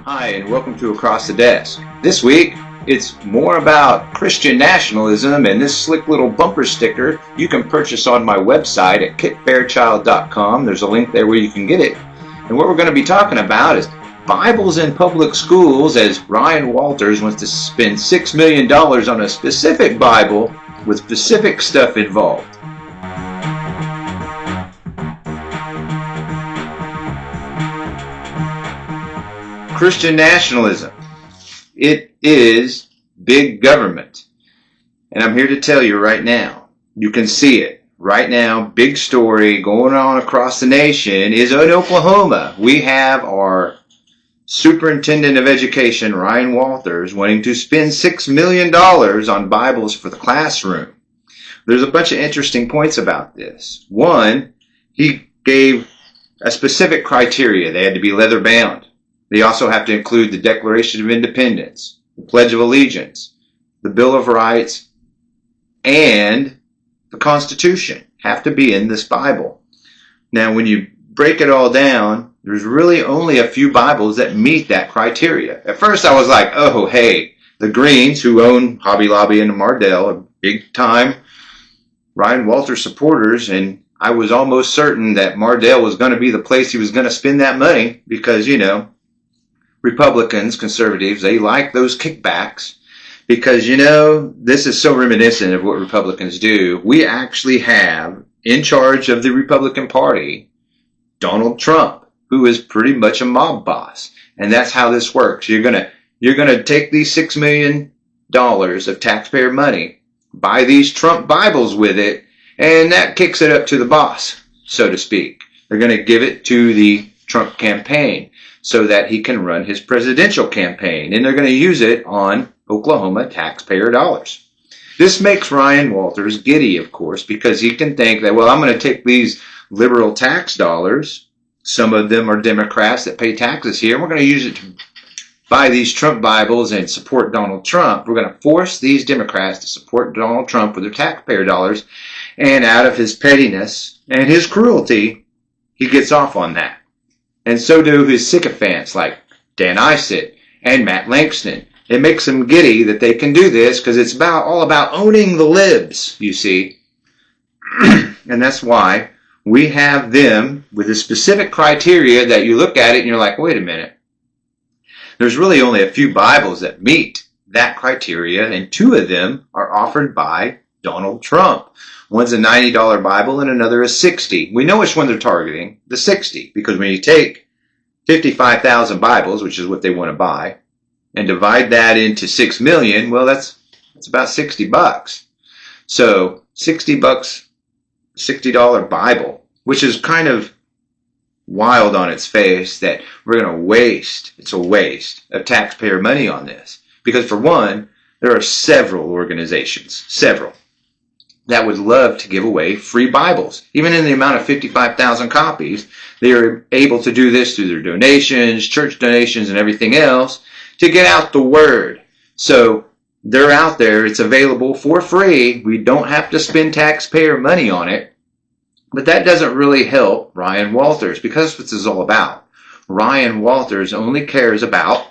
Hi, and welcome to Across the Desk. This week, it's more about Christian nationalism and this slick little bumper sticker you can purchase on my website at kitfairchild.com. There's a link there where you can get it. And what we're going to be talking about is Bibles in public schools, as Ryan Walters wants to spend $6 million on a specific Bible with specific stuff involved. Christian nationalism. It is big government. And I'm here to tell you right now, you can see it. Right now, big story going on across the nation is in Oklahoma. We have our Superintendent of Education, Ryan Walters, wanting to spend $6 million on Bibles for the classroom. There's a bunch of interesting points about this. One, he gave a specific criteria. They had to be leather bound. They also have to include the Declaration of Independence, the Pledge of Allegiance, the Bill of Rights, and the Constitution have to be in this Bible. Now, when you break it all down, there's really only a few Bibles that meet that criteria. At first, I was like, oh, hey, the Greens, who own Hobby Lobby and Mardell, are big-time Ryan Walters supporters, and I was almost certain that Mardell was going to be the place he was going to spend that money because, you know, Republicans, conservatives, they like those kickbacks because, you know, this is so reminiscent of what Republicans do. We actually have in charge of the Republican Party Donald Trump, who is pretty much a mob boss. And that's how this works. You're going to take these $6 million of taxpayer money, buy these Trump Bibles with it, and that kicks it up to the boss, so to speak. They're going to give it to the Trump campaign so that he can run his presidential campaign. And they're going to use it on Oklahoma taxpayer dollars. This makes Ryan Walters giddy, of course, because he can think that, well, I'm going to take these liberal tax dollars. Some of them are Democrats that pay taxes here. And we're going to use it to buy these Trump Bibles and support Donald Trump. We're going to force these Democrats to support Donald Trump with their taxpayer dollars. And out of his pettiness and his cruelty, he gets off on that. And so do his sycophants like Dan Isett and Matt Langston. It makes them giddy that they can do this because it's all about owning the libs, you see. And that's why we have them with a specific criteria that you look at it and you're like, wait a minute. There's really only a few Bibles that meet that criteria, and two of them are offered by Donald Trump. One's a $90 Bible and another is $60. We know which one they're targeting, the $60, because when you take 55,000 Bibles, which is what they want to buy, and divide that into 6 million, well, that's about $60. So $60, $60 Bible, which is kind of wild on its face that we're going to waste, it's a waste of taxpayer money on this. Because for one, there are several organizations, that would love to give away free Bibles. Even in the amount of 55,000 copies, they are able to do this through their donations, church donations, and everything else to get out the word. So they're out there. It's available for free. We don't have to spend taxpayer money on it. But that doesn't really help Ryan Walters because that's what this is all about. Ryan Walters only cares about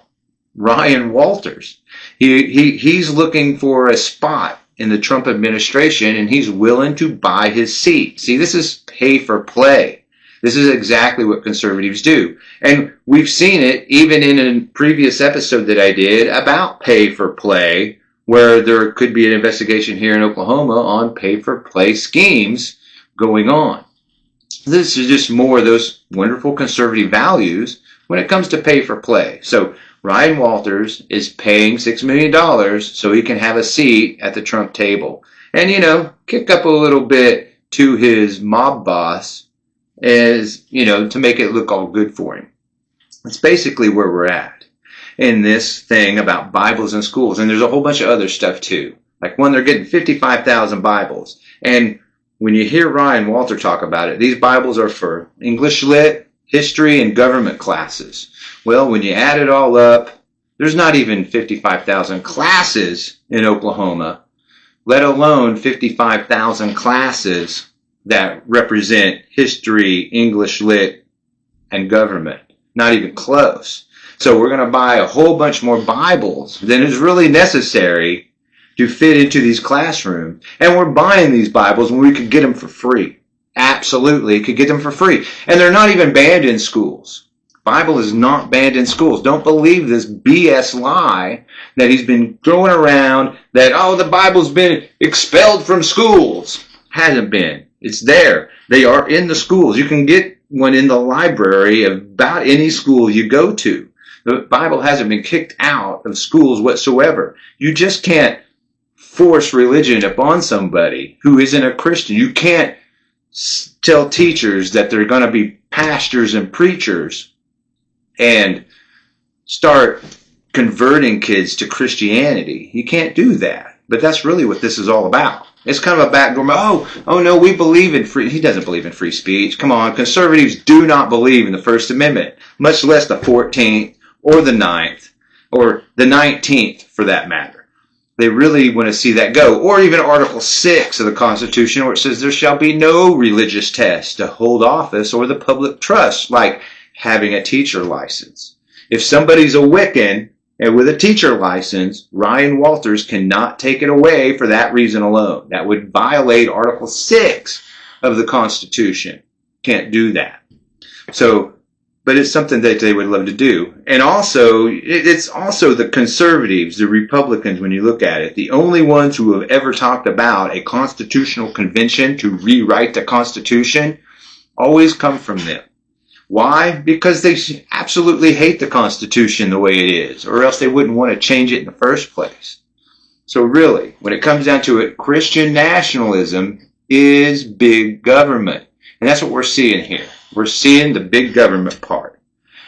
Ryan Walters. He's looking for a spot in the Trump administration, and he's willing to buy his seat. See, this is pay for play. This is exactly what conservatives do. And we've seen it even in a previous episode that I did about pay for play, where there could be an investigation here in Oklahoma on pay for play schemes going on. This is just more of those wonderful conservative values when it comes to pay for play. So Ryan Walters is paying $6 million so he can have a seat at the Trump table. And, you know, kick up a little bit to his mob boss as, you know, to make it look all good for him. That's basically where we're at in this thing about Bibles in schools. And there's a whole bunch of other stuff too. Like when they're getting 55,000 Bibles. And when you hear Ryan Walter talk about it, these Bibles are for English Lit, history, and government classes. Well, when you add it all up, there's not even 55,000 classes in Oklahoma, let alone 55,000 classes that represent history, English Lit, and government. Not even close. So we're going to buy a whole bunch more Bibles than is really necessary to fit into these classrooms. And we're buying these Bibles when we could get them for free. Absolutely, could get them for free. And they're not even banned in schools. Bible is not banned in schools. Don't believe this BS lie that he's been throwing around that, oh, the Bible's been expelled from schools. Hasn't been. It's there. They are in the schools. You can get one in the library of about any school you go to. The Bible hasn't been kicked out of schools whatsoever. You just can't force religion upon somebody who isn't a Christian. You can't tell teachers that they're going to be pastors and preachers and start converting kids to Christianity. You can't do that. But that's really what this is all about. It's kind of a backdoor. Oh no, we believe in free. He doesn't believe in free speech. Come on, conservatives do not believe in the First Amendment, much less the 14th or the 9th or the 19th for that matter. They really want to see that go. Or even Article 6 of the Constitution, where it says there shall be no religious test to hold office or the public trust, like having a teacher license. If somebody's a Wiccan and with a teacher license, Ryan Walters cannot take it away for that reason alone. That would violate Article 6 of the Constitution. Can't do that. So, but it's something that they would love to do. And also, it's also the conservatives, the Republicans, when you look at it, the only ones who have ever talked about a constitutional convention to rewrite the Constitution always come from them. Why? Because they absolutely hate the Constitution the way it is, or else they wouldn't want to change it in the first place. So really, when it comes down to it, Christian nationalism is big government. And that's what we're seeing here. We're seeing the big government part.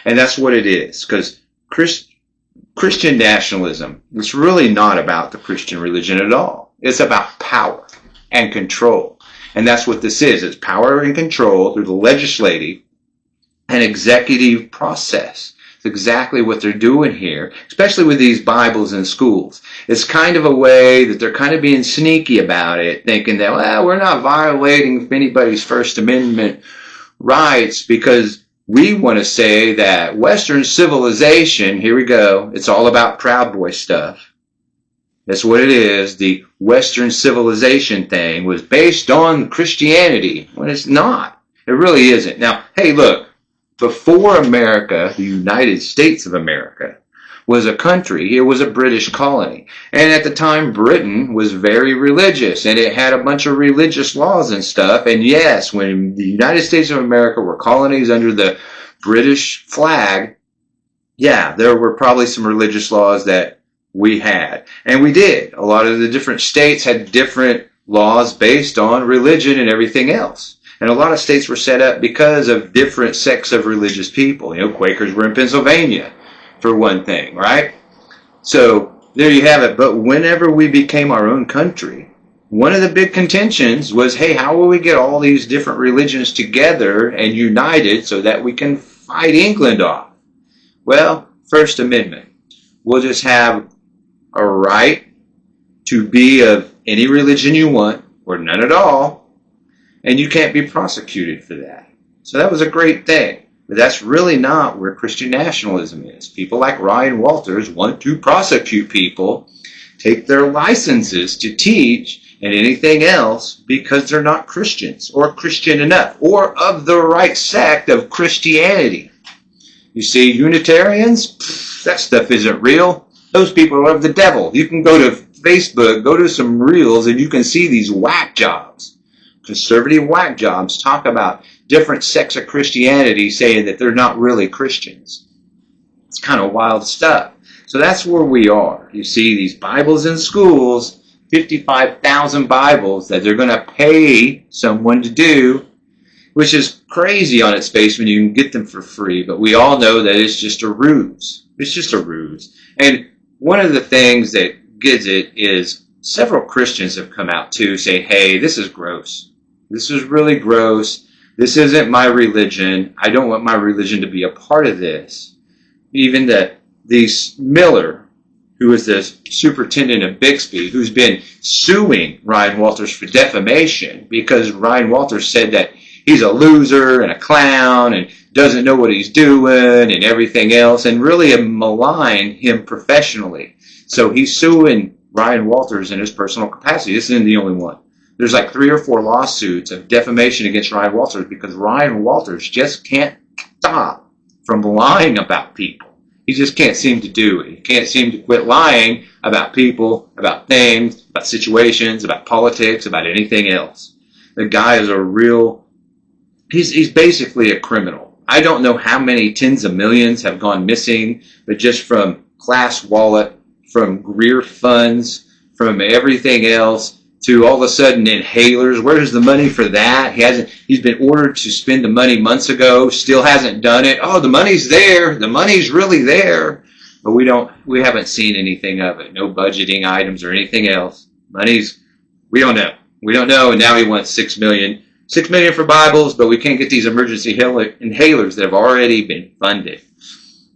And that's what it is. Because Christian nationalism is really not about the Christian religion at all. It's about power and control. And that's what this is. It's power and control through the legislative and executive process. It's exactly what they're doing here, especially with these Bibles in schools. It's kind of a way that they're kind of being sneaky about it, thinking that, well, we're not violating anybody's First Amendment rights because we want to say that Western civilization, here we go, it's all about Proud Boy stuff. That's what it is. The Western civilization thing was based on Christianity, when it's not. It really isn't. Now, hey, look. Before America, the United States of America, was a country, it was a British colony. And at the time, Britain was very religious, and it had a bunch of religious laws and stuff. And yes, when the United States of America were colonies under the British flag, yeah, there were probably some religious laws that we had. And we did. A lot of the different states had different laws based on religion and everything else. And a lot of states were set up because of different sects of religious people. You know, Quakers were in Pennsylvania, for one thing, right? So, there you have it. But whenever we became our own country, one of the big contentions was, hey, how will we get all these different religions together and united so that we can fight England off? Well, First Amendment. We'll just have a right to be of any religion you want, or none at all. And you can't be prosecuted for that. So that was a great thing. But that's really not where Christian nationalism is. People like Ryan Walters want to prosecute people, take their licenses to teach and anything else because they're not Christians or Christian enough or of the right sect of Christianity. You see, Unitarians, that stuff isn't real. Those people are of the devil. You can go to Facebook, go to some reels, and you can see these whack jobs. Conservative whack jobs talk about different sects of Christianity saying that they're not really Christians. It's kind of wild stuff. So that's where we are. You see these Bibles in schools, 55,000 Bibles that they're going to pay someone to do, which is crazy on its face when you can get them for free. But we all know that it's just a ruse. It's just a ruse. And one of the things that gets it is several Christians have come out too saying, hey, this is gross. This is really gross. This isn't my religion. I don't want my religion to be a part of this. Even these Miller, who is the superintendent of Bixby, who's been suing Ryan Walters for defamation because Ryan Walters said that he's a loser and a clown and doesn't know what he's doing and everything else, and really malign him professionally. So he's suing Ryan Walters in his personal capacity. This isn't the only one. There's like 3 or 4 lawsuits of defamation against Ryan Walters because Ryan Walters just can't stop from lying about people. He just can't seem to do it. He can't seem to quit lying about people, about things, about situations, about politics, about anything else. The guy is a real, he's basically a criminal. I don't know how many tens of millions have gone missing, but just from Class Wallet, from Grift funds, from everything else, to all of a sudden inhalers. Where's the money for that? He's been ordered to spend the money months ago, still hasn't done it. Oh, the money's there. The money's really there. But we haven't seen anything of it. No budgeting items or anything else. We don't know. We don't know. And now he wants $6 million. $6 million for Bibles, but we can't get these emergency inhalers that have already been funded.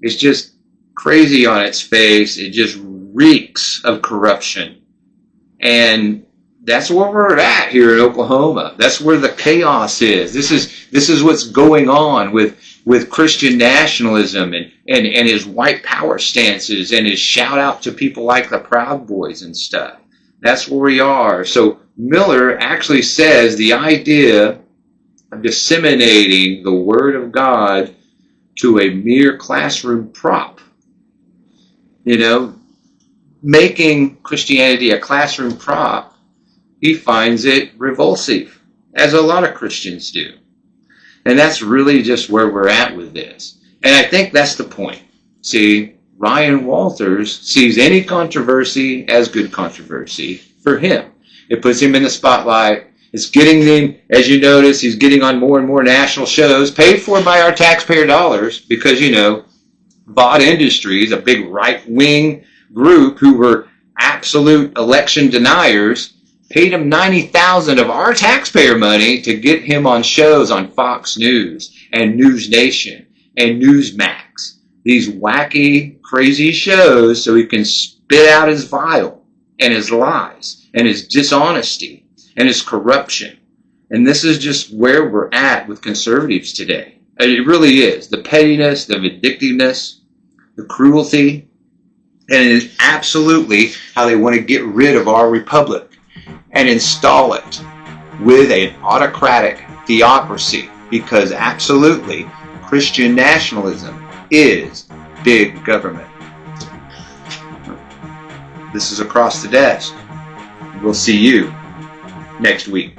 It's just crazy on its face. It just reeks of corruption. And that's where we're at here in Oklahoma. That's where the chaos is. This is what's going on with Christian nationalism and his white power stances and his shout out to people like the Proud Boys and stuff. That's where we are. So Miller actually says the idea of disseminating the Word of God to a mere classroom prop, making Christianity a classroom prop, he finds it repulsive, as a lot of Christians do. And that's really just where we're at with this. And I think that's the point. See, Ryan Walters sees any controversy as good controversy for him. It puts him in the spotlight. It's getting him, as you notice, he's getting on more and more national shows, paid for by our taxpayer dollars, because, Vaught Industries, a big right-wing group who were absolute election deniers, paid him $90,000 of our taxpayer money to get him on shows on Fox News and News Nation and Newsmax. These wacky, crazy shows so he can spit out his vile and his lies and his dishonesty and his corruption. And this is just where we're at with conservatives today. It really is. The pettiness, the vindictiveness, the cruelty, and it is absolutely how they want to get rid of our republic and install it with an autocratic theocracy, because absolutely Christian nationalism is big government. This is Across the Desk. We'll see you next week.